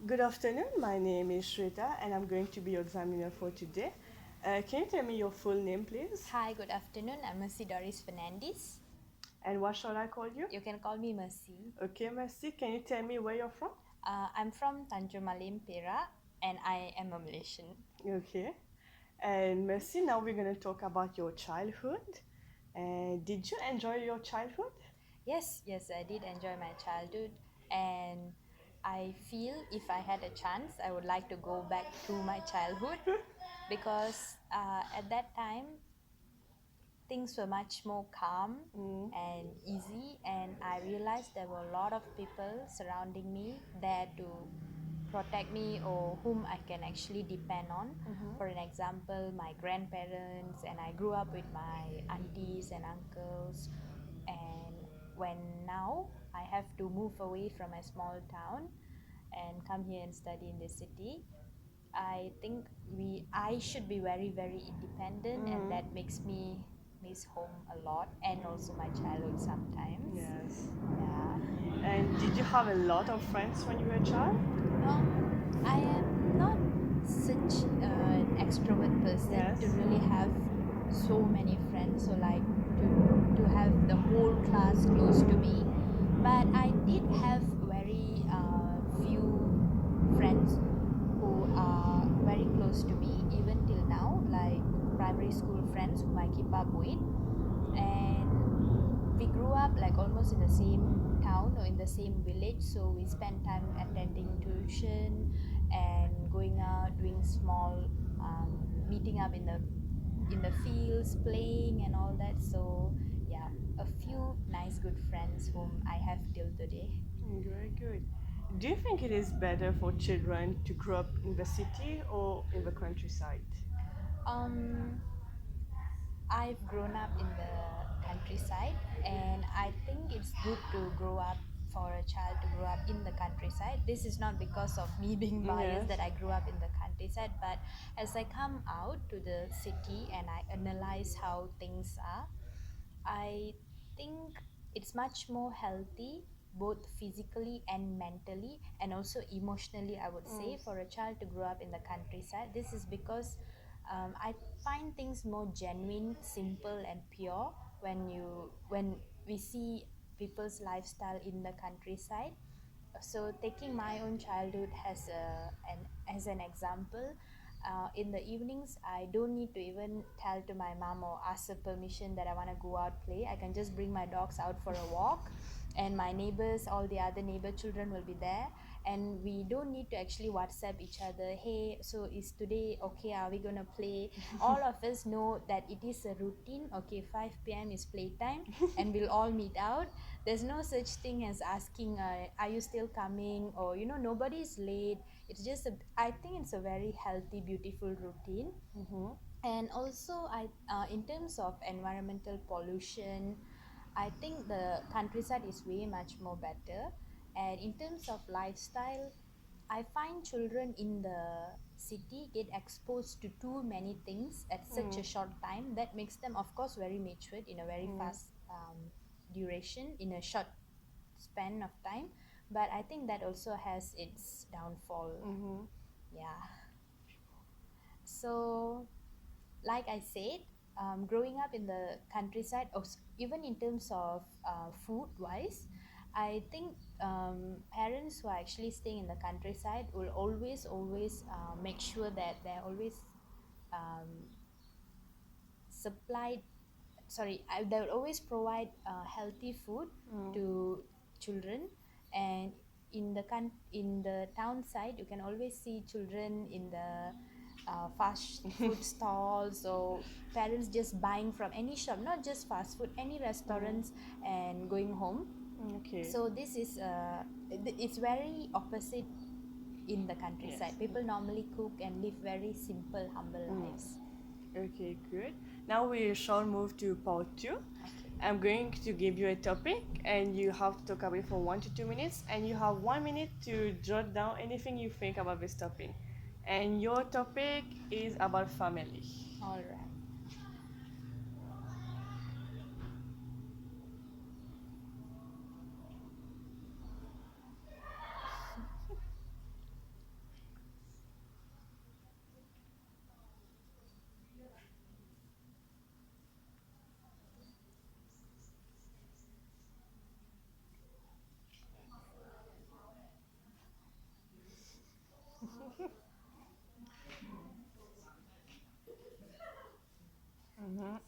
Good afternoon. My name is Shweta, and I'm going to be your examiner for today. Can you tell me your full name, please? Hi, good afternoon. I'm Mercy Doris Fernandez. And what shall I call you? You can call me Mercy. Okay, Mercy. Can you tell me where you're from? I'm from Tanjung Malim, Perak, and I am a Malaysian. Okay. And Mercy, now we're going to talk about your childhood. And did you enjoy your childhood? Yes, I did enjoy my childhood, and I feel if I had a chance, I would like to go back to my childhood because at that time things were much more calm Mm. and easy, and I realized there were a lot of people surrounding me there to protect me or whom I can actually depend on. Mm-hmm. For an example, my grandparents, and I grew up with my aunties and uncles. And when now I have to move away from a small town and come here and study in the city, I think I should be very independent, and Mm. that makes me miss home a lot and also my childhood sometimes. Yes. Yeah. And did you have a lot of friends when you were a child? I am not such an extrovert person Yes. to really have so many friends, so like to have the whole class close to me. But I did have very few friends who are very close to me even till now, like primary school friends whom I keep up with. And we grew up like almost in the same town or in the same village, so we spent time attending tuition and going out doing small meeting up in the fields playing and all that. So yeah, a few nice good friends whom I have till today. Very good. Do you think it is better for children to grow up in the city or in the countryside? um I've grown up in the countryside, and I think it's good to grow up for a child to grow up in the countryside. This is not because of me being biased Yes. that I grew up in the countryside, but as I come out to the city and I analyze how things are, I think it's much more healthy, both physically and mentally, and also emotionally, I would Mm. say, for a child to grow up in the countryside. This is because I find things more genuine, simple, and pure when we see people's lifestyle in the countryside. So taking my own childhood as an example, in the evenings I don't need to even tell to my mom or ask her permission that I want to go out play. I can just bring my dogs out for a walk, and my neighbors, all the other neighbor children will be there, and we don't need to actually WhatsApp each other, hey, so is today okay, are we gonna play? All of us know that it is a routine. Okay, 5 p.m. is playtime, and we'll all meet out. There's no such thing as asking, are you still coming, or nobody is late. It's just I think it's a very healthy, beautiful routine. Mm-hmm. And also in terms of environmental pollution, I think the countryside is way much more better. And in terms of lifestyle, I find children in the city get exposed to too many things at such Mm. a short time that makes them, of course, very matured in a very Mm. fast duration in a short span of time. But I think that also has its downfall. Mm-hmm. Yeah. So like I said, growing up in the countryside, or even in terms of food wise, I think parents who are actually staying in the countryside will always make sure that they're always um, supplied. Sorry, they will always provide healthy food Mm. to children. And in the town side, you can always see children in the fast food stalls, or parents just buying from any shop, not just fast food, any Mm. restaurants, and going home. Okay. So this is it's very opposite in the Yes. countryside. People normally cook and live very simple, humble Mm. lives. Okay, good. Now we shall move to part two. Okay. I'm going to give you a topic and you have to talk about it for 1 to 2 minutes, and you have 1 minute to jot down anything you think about this topic. And your topic is about family. All right. Mhm.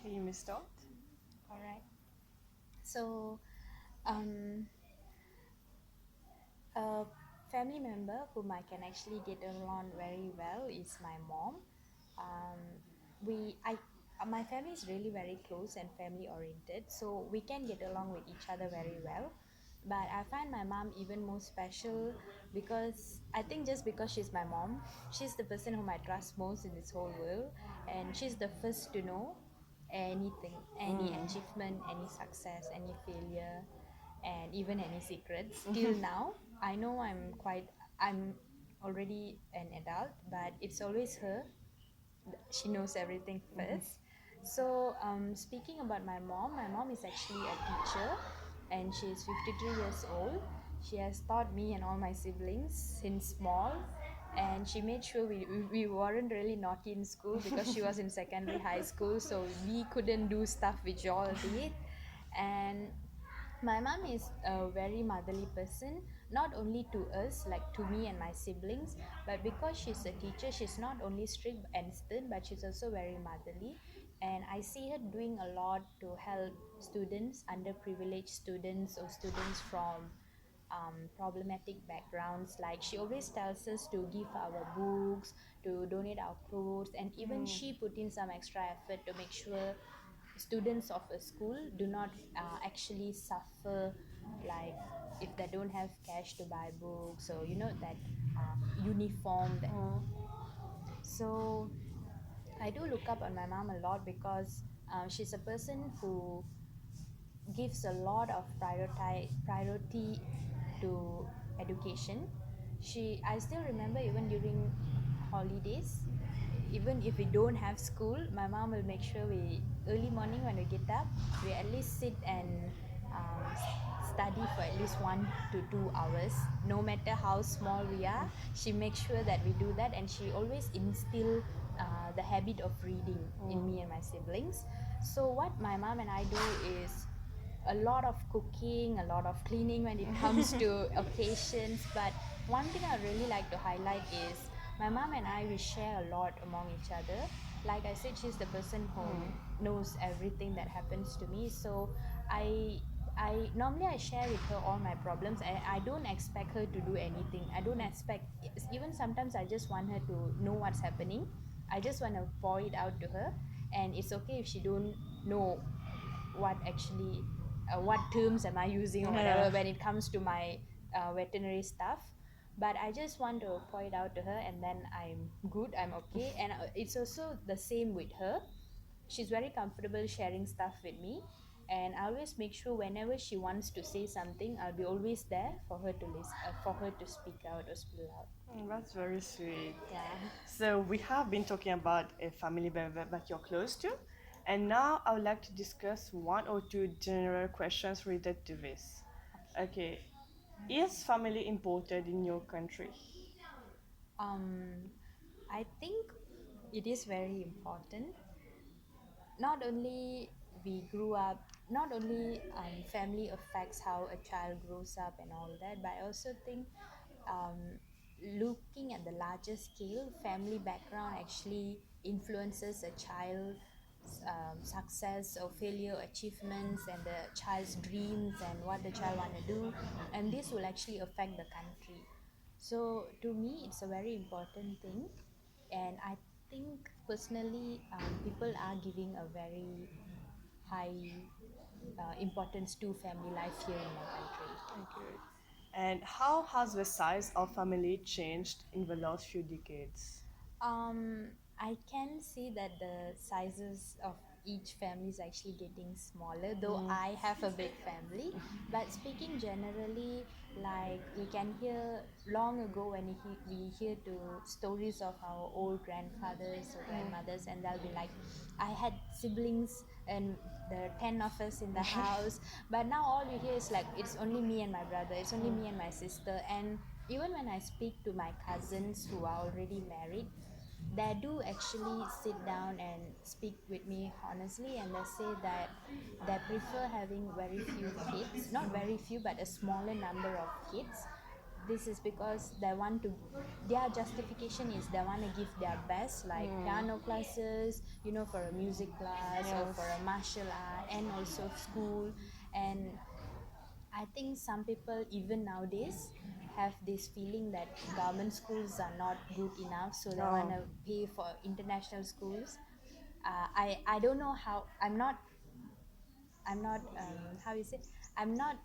Okay, you missed out. All right. So, um, a family member whom I can actually get along very well is my mom. Um, my family is really very close and family oriented, so we can get along with each other very well. But I find my mom even more special because I think just because she's my mom, she's the person whom I trust most in this whole world, and she's the first to know anything, any achievement, any success, any failure, and even any secrets. Till now, I know I'm already an adult, but it's always her. She knows everything first. So, speaking about my mom is actually a teacher, and she's 53 years old. She has taught me and all my siblings since small, and she made sure we weren't really naughty in school because she was in secondary high school, so we couldn't do stuff which y'all did. And my mom is a very motherly person, not only to us, like to me and my siblings, but because she's a teacher, she's not only strict and stern, but she's also very motherly. And I see her doing a lot to help students, underprivileged students, or students from problematic backgrounds. Like she always tells us to give our books, to donate our clothes, and even she put in some extra effort to make sure students of a school do not actually suffer, like if they don't have cash to buy books, or that uniform that. So I do look up on my mom a lot because she's a person who gives a lot of priority to education. I still remember even during holidays, even if we don't have school, my mom will make sure we early morning when we get up, we at least sit and study for at least 1 to 2 hours. No matter how small we are, she makes sure that we do that, and she always instill the habit of reading in me and my siblings. So what my mom and I do is a lot of cooking, a lot of cleaning when it comes to occasions. But one thing I really like to highlight is my mom and I, we share a lot among each other. Like I said, she's the person who knows everything that happens to me. So I I normally I share with her all my problems, and I don't expect her to do anything. I don't expect, even sometimes I just want her to know what's happening. I just want to pour it out to her, and it's okay if she don't know what actually what terms am I using or Yeah. whatever when it comes to my veterinary stuff. But I just want to point out to her, and then I'm good, I'm okay. And it's also the same with her. She's very comfortable sharing stuff with me, and I always make sure whenever she wants to say something, I'll be always there for her to listen, for her to speak out or spill out. That's very sweet. Yeah. So we have been talking about a family member that you're close to, and now I would like to discuss one or two general questions related to this. Okay, is family important in your country? um I think it is very important. Not only we grew up, not only family affects how a child grows up and all that, but I also think um, looking at the larger scale, family background actually influences a child's success or failure, achievements, and the child's dreams and what the child want to do, and this will actually affect the country. So to me, it's a very important thing, and I think personally, people are giving a very high importance to family life here in my country. Okay. And how has the size of family changed in the last few decades? I can see that the sizes of each family is actually getting smaller, though I have a big family. But speaking generally, like we can hear long ago when we hear to stories of our old grandfathers or grandmothers, and they'll be like, I had siblings and there are 10 of us in the house, but now all you hear is like it's only me and my brother, it's only me and my sister. And even when I speak to my cousins who are already married, they do actually sit down and speak with me honestly, and they say that they prefer having very few kids, not very few but a smaller number of kids. This is because they want to, their justification is they want to give their best, like piano classes, you know, for a music class or Yes. for a martial art, and also school. And I think some people even nowadays have this feeling that government schools are not good enough, so they want Oh. to pay for international schools. I don't know how. I'm not how you say, I'm not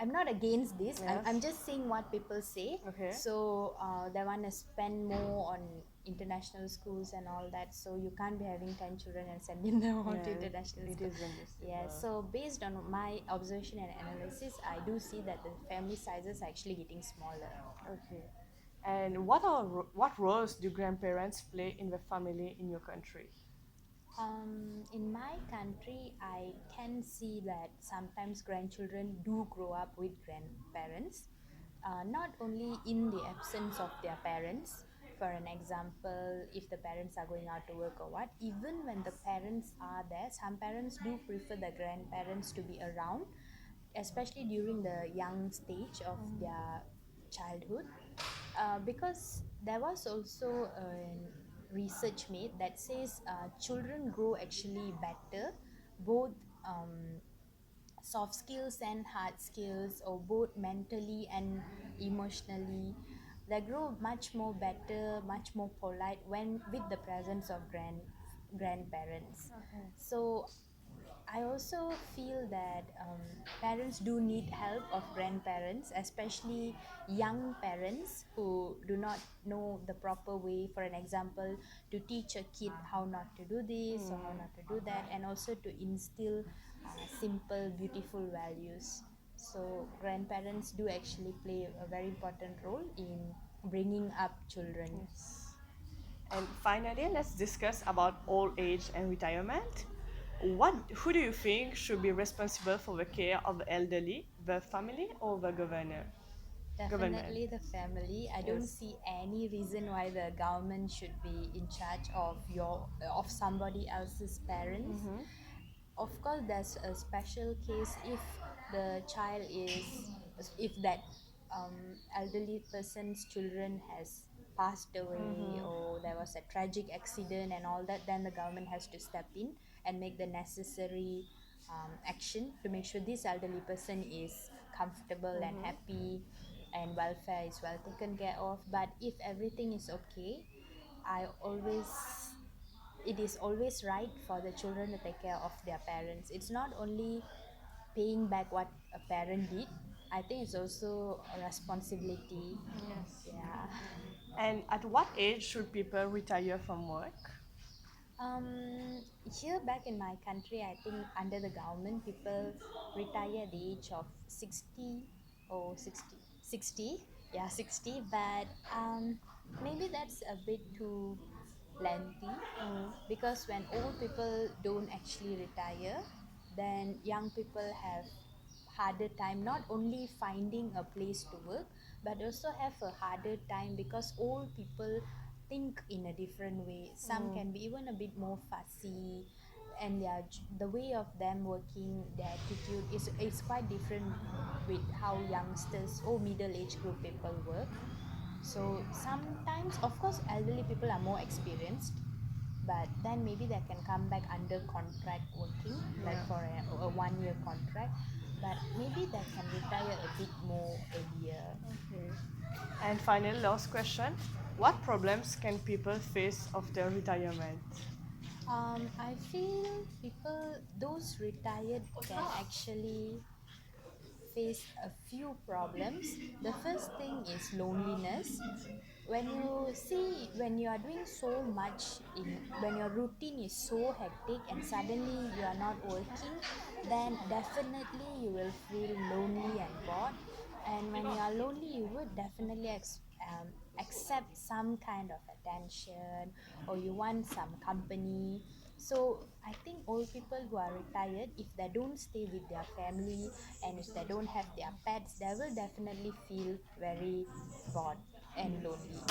I'm not against this. I'm Yes. just saying what people say. Okay. So they want to spend more on international schools and all that. So you can't be having 10 children and sending them all to Yeah, international it school. is Yeah. understandable. So based on my observation and analysis, I do see that the family sizes are actually getting smaller. Okay. And what roles do grandparents play in the family in your country? In my country, I can see that sometimes grandchildren do grow up with grandparents, not only in the absence of their parents. For an example, if the parents are going out to work or what, even when the parents are there, some parents do prefer the grandparents to be around, especially during the young stage of their childhood. Because there was also a research made that says children grow actually better, both soft skills and hard skills, or both mentally and emotionally. They grow much more better, much more polite when with the presence of grandparents. So I also feel that parents do need help of grandparents, especially young parents who do not know the proper way. For an example, to teach a kid how not to do this or how not to do that, and also to instill simple, beautiful values. So grandparents do actually play a very important role in bringing up children. Yes. And finally, let's discuss about old age and retirement. Who do you think should be responsible for the care of the elderly, the family or the government? Definitely the family. I don't Yes. see any reason why the government should be in charge of somebody else's parents. Of course, there's a special case if the child is, if that elderly person's children has passed away, or there was a tragic accident and all that, then the government has to step in and make the necessary action to make sure this elderly person is comfortable and happy and welfare is well taken care of. But if everything is okay, I always it is always right for the children to take care of their parents. It's not only paying back what a parent did, I think it's also a responsibility. Yes. Yeah. And at what age should people retire from work? Here back in my country, I think under the government, people retire at the age of 60 or 60. Yeah, 60. But maybe that's a bit too lengthy, because when old people don't actually retire, then young people have harder time not only finding a place to work, but also have a harder time because old people think in a different way. Some can be even a bit more fussy, and the way of them working, their attitude is quite different with how youngsters or middle age group people work. So sometimes, of course, elderly people are more experienced, but then maybe they can come back under contract working, like Yeah. for a 1 year contract, but maybe they can retire a bit more earlier. Okay. And finally, last question. What problems can people face after retirement? I feel people, those retired, can actually face a few problems. The first thing is loneliness, when you are doing so much when your routine is so hectic and suddenly you are not working, then definitely you will feel lonely and bored. And when you are lonely, you would definitely accept some kind of attention, or you want some company. So I think old people who are retired, if they don't stay with their family and if they don't have their pets, they will definitely feel very bored and lonely.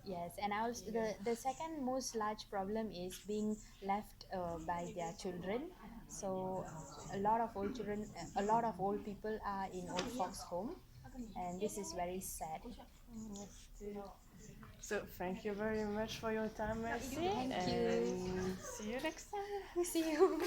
Yes, and also the second most large problem is being left by their children. So a lot of old people are in old folks home, and this is very sad. Yes, dear. So thank you very much for your time, Mercy, Thank you. and see you next time. See you.